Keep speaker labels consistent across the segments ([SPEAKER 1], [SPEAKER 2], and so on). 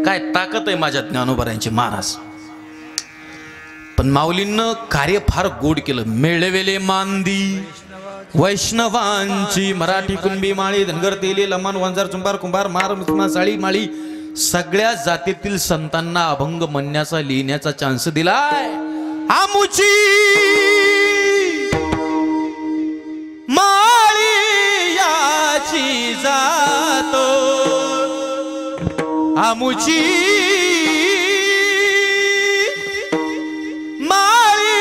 [SPEAKER 1] काय ताकद आहे माझ्या ज्ञानोबारायांची महाराज. पण माऊलींनं कार्य फार गोड केलं. मेळवेले मांदी वैष्णवांची, मराठी कुणबी माळी धनगर तेली लमान वंजार चुंबार कुंभार मार मुसमा साळी माळी सगळ्या जातीतील संतांना अभंग म्हणण्याचा लिहिण्याचा चान्स दिलाय. आमुची माळी याची जातो, आमुची माळी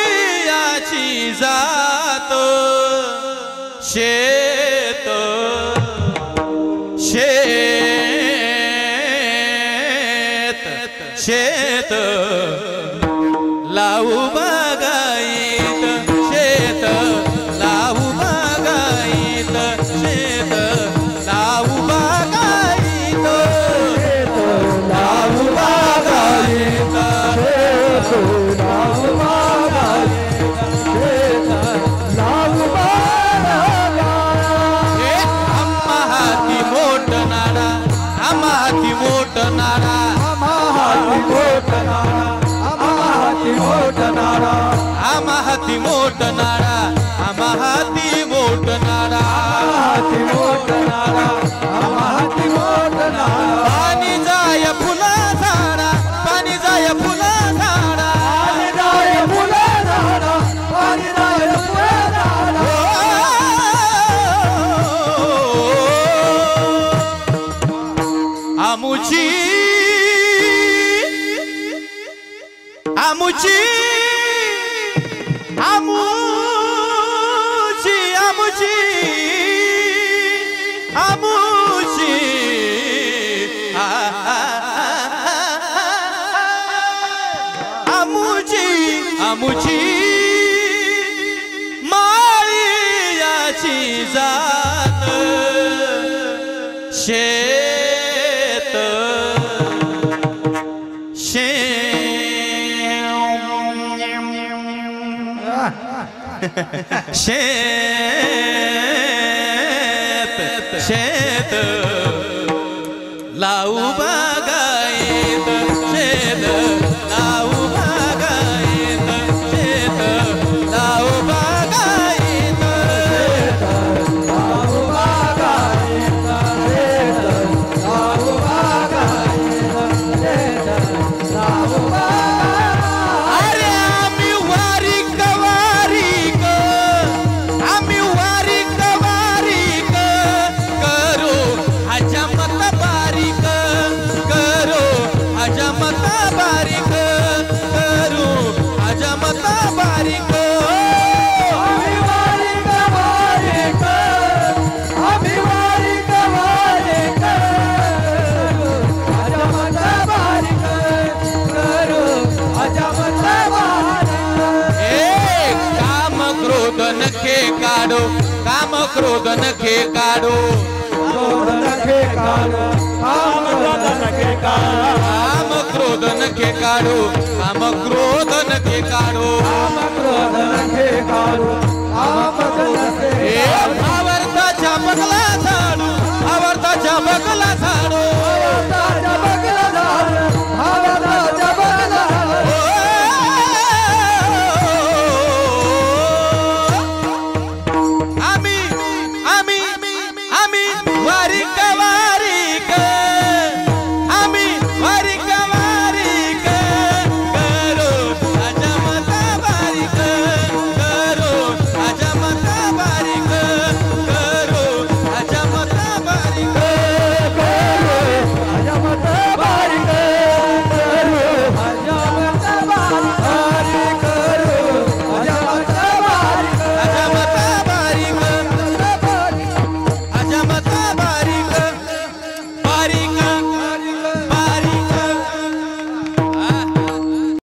[SPEAKER 1] याची जातो, शेत शेत शेत लावू बागाईत, शेत लावू बागाईत, शेत लावू बागाईत, शेत लावू बागाईत, शेत लावू बागाईत, शेत लावू बागाईत. आम्हा हाती मोठ नाडा, आम्हा हाती मोठ नाडा, आम्हा हाती मोठ नाडा, आम्हा हाती मोठ नाडा, हाती मोठ नाडा, आम्हा हाती मोठ नाडा. पाणी जाय फुला झाडा, पाणी जाय फुला झाडा, पाणी जाय फुला झाडा, पाणी जाय फुला झाडा. आमुची आमुची आमुची आमुची आमुची आमुची आमुची माळी याची जात, शेत शेत शेत लावू बागाईत, शेत लावू बागाईत, शेत लावू बागाईत, शेत लावू बागाईत, शेत लावू बागाईत, शेत लावू बागाईत. अरे आम्ही वारीक वारीक, आम्ही वारीक वारीक करू हजमत बारीक, करू हजमत बारीक, करू हजमत बारीक. आम्ही वारीक वारीक, आम्ही वारीक वारीक हजमत बारीक, करू हजमत बारीक. काम क्रोध नखे काढो, काम क्रोध नखे काढो, क्रोध नखे काढो, काम क्रोध नखे काढो, काम क्रोध नखे काढो, काम क्रोध नखे काढो, काम क्रोध नखे काढो.